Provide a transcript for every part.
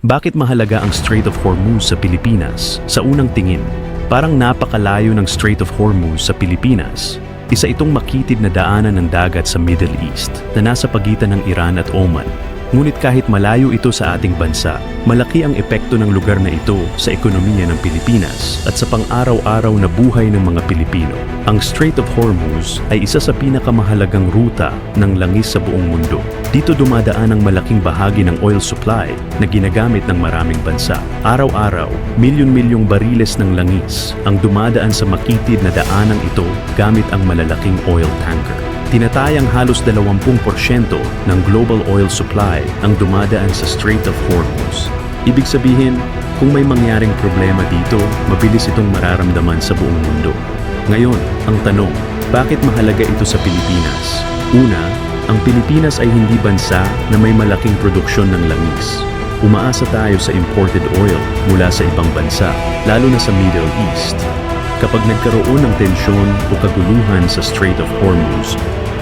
Bakit mahalaga ang Strait of Hormuz sa Pilipinas? Sa unang tingin, parang napakalayo ng Strait of Hormuz sa Pilipinas. Isa itong makitid na daanan ng dagat sa Middle East na nasa pagitan ng Iran at Oman. Ngunit kahit malayo ito sa ating bansa, malaki ang epekto ng lugar na ito sa ekonomiya ng Pilipinas at sa pang-araw-araw na buhay ng mga Pilipino. Ang Strait of Hormuz ay isa sa pinakamahalagang ruta ng langis sa buong mundo. Dito dumadaan ang malaking bahagi ng oil supply na ginagamit ng maraming bansa. Araw-araw, milyon-milyong bariles ng langis ang dumadaan sa makitid na daanang ito gamit ang malalaking oil tanker. Tinatayang halos 20% ng global oil supply ang dumadaan sa Strait of Hormuz. Ibig sabihin, kung may mangyaring problema dito, mabilis itong mararamdaman sa buong mundo. Ngayon, ang tanong, bakit mahalaga ito sa Pilipinas? Una, ang Pilipinas ay hindi bansa na may malaking produksyon ng langis. Umaasa tayo sa imported oil mula sa ibang bansa, lalo na sa Middle East. Kapag nagkaroon ng tensyon o kaguluhan sa Strait of Hormuz,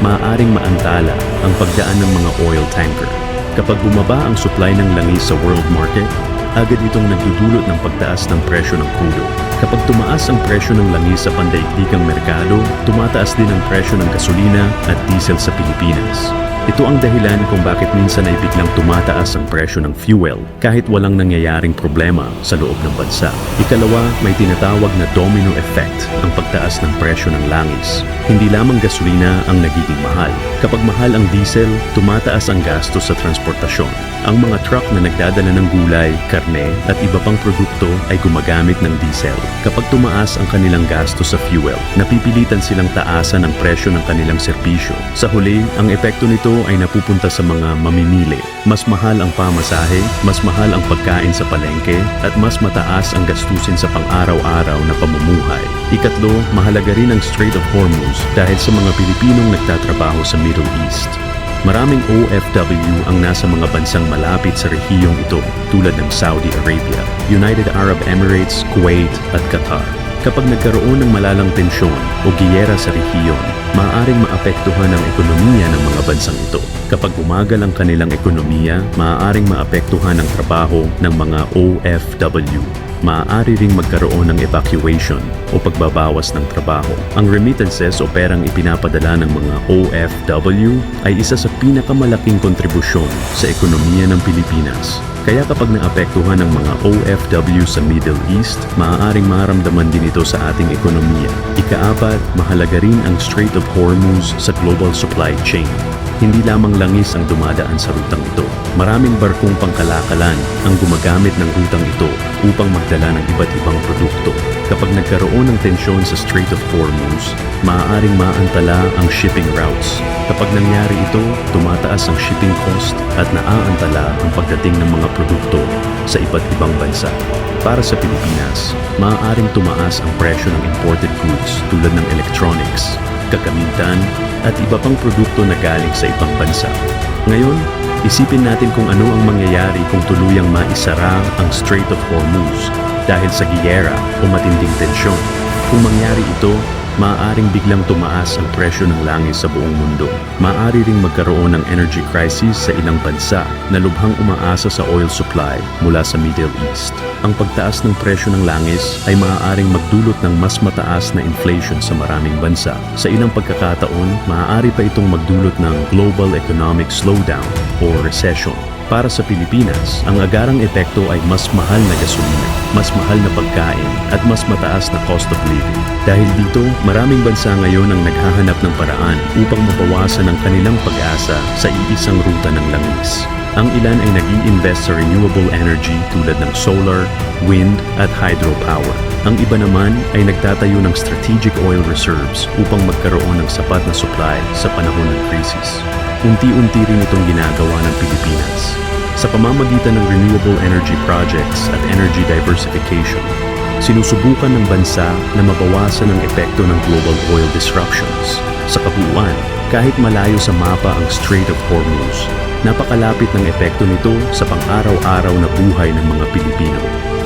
maaaring maantala ang pagdaan ng mga oil tanker. Kapag bumaba ang supply ng langis sa world market, agad itong nagdudulot ng pagtaas ng presyo ng crudo. Kapag tumaas ang presyo ng langis sa pandaigdigang merkado, tumataas din ang presyo ng gasolina at diesel sa Pilipinas. Ito ang dahilan kung bakit minsan ay biglang tumataas ang presyo ng fuel kahit walang nangyayaring problema sa loob ng bansa. Ikalawa, may tinatawag na domino effect ang pagtaas ng presyo ng langis. Hindi lamang gasolina ang nagiging mahal. Kapag mahal ang diesel, tumataas ang gastos sa transportasyon. Ang mga truck na nagdadala ng gulay, karne at iba pang produkto ay gumagamit ng diesel. Kapag tumaas ang kanilang gastos sa fuel, napipilitan silang taasan ang presyo ng kanilang serbisyo. Sa huli, ang epekto nito ay napupunta sa mga mamimili. Mas mahal ang pamasahe, mas mahal ang pagkain sa palengke, at mas mataas ang gastusin sa pang-araw-araw na pamumuhay. Ikatlo, mahalaga rin ang Strait of Hormuz dahil sa mga Pilipinong nagtatrabaho sa Middle East. Maraming OFW ang nasa mga bansang malapit sa rehiyong ito tulad ng Saudi Arabia, United Arab Emirates, Kuwait at Qatar. Kapag nagkaroon ng malalang tensyon o giyera sa rehiyon, maaaring maapektuhan ang ekonomiya ng mga bansang ito. Kapag bumagal ang kanilang ekonomiya, maaaring maapektuhan ang trabaho ng mga OFW. Maaari ring magkaroon ng evacuation o pagbabawas ng trabaho. Ang remittances o perang ipinapadala ng mga OFW ay isa sa pinakamalaking kontribusyon sa ekonomiya ng Pilipinas. Kaya kapag naapektuhan ng mga OFW sa Middle East, maaaring maramdaman din ito sa ating ekonomiya. Ikaapat, mahalaga rin ang Strait of Hormuz sa global supply chain. Hindi lamang langis ang dumadaan sa rutang ito. Maraming barkong pangkalakalan ang gumagamit ng rutang ito upang magdala ng iba't ibang produkto. Kapag nagkaroon ng tensyon sa Strait of Hormuz, maaaring maantala ang shipping routes. Kapag nangyari ito, tumataas ang shipping cost at naaantala ang pagdating ng mga produkto sa iba't ibang bansa. Para sa Pilipinas, maaaring tumaas ang presyo ng imported goods tulad ng electronics, kagamitan, at iba pang produkto na galing sa ibang bansa. Ngayon, isipin natin kung ano ang mangyayari kung tuluyang maisara ang Strait of Hormuz dahil sa giyera o matinding tensyon. Kung mangyari ito, maaaring biglang tumaas ang presyo ng langis sa buong mundo. Maaari ring magkaroon ng energy crisis sa ilang bansa na lubhang umaasa sa oil supply mula sa Middle East. Ang pagtaas ng presyo ng langis ay maaaring magdulot ng mas mataas na inflation sa maraming bansa. Sa ilang pagkakataon, maaari pa itong magdulot ng global economic slowdown o recession. Para sa Pilipinas, ang agarang epekto ay mas mahal na gasolina, mas mahal na pagkain, at mas mataas na cost of living. Dahil dito, maraming bansa ngayon ang naghahanap ng paraan upang mabawasan ang kanilang pag-asa sa iisang ruta ng langis. Ang ilan ay nag-i-invest sa renewable energy tulad ng solar, wind, at hydropower. Ang iba naman ay nagtatayo ng strategic oil reserves upang magkaroon ng sapat na supply sa panahon ng krisis. Unti-unti rin itong ginagawa ng Pilipinas. Sa pamamagitan ng renewable energy projects at energy diversification, sinusubukan ng bansa na mabawasan ang epekto ng global oil disruptions. Sa kabuuan, kahit malayo sa mapa ang Strait of Hormuz, napakalapit ng epekto nito sa pang-araw-araw na buhay ng mga Pilipino.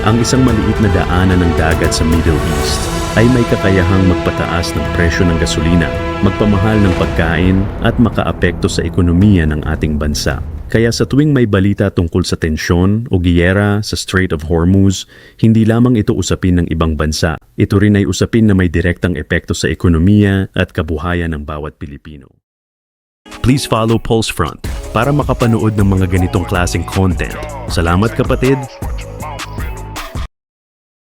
Ang isang maliit na daanan ng dagat sa Middle East ay may kakayahang magpataas ng presyo ng gasolina, magpamahal ng pagkain at makaapekto sa ekonomiya ng ating bansa. Kaya sa tuwing may balita tungkol sa tensyon o giyera sa Strait of Hormuz, hindi lamang ito usapin ng ibang bansa. Ito rin ay usapin na may direktang epekto sa ekonomiya at kabuhayan ng bawat Pilipino. Please follow Pulse Front para makapanood ng mga ganitong klaseng content. Salamat kapatid!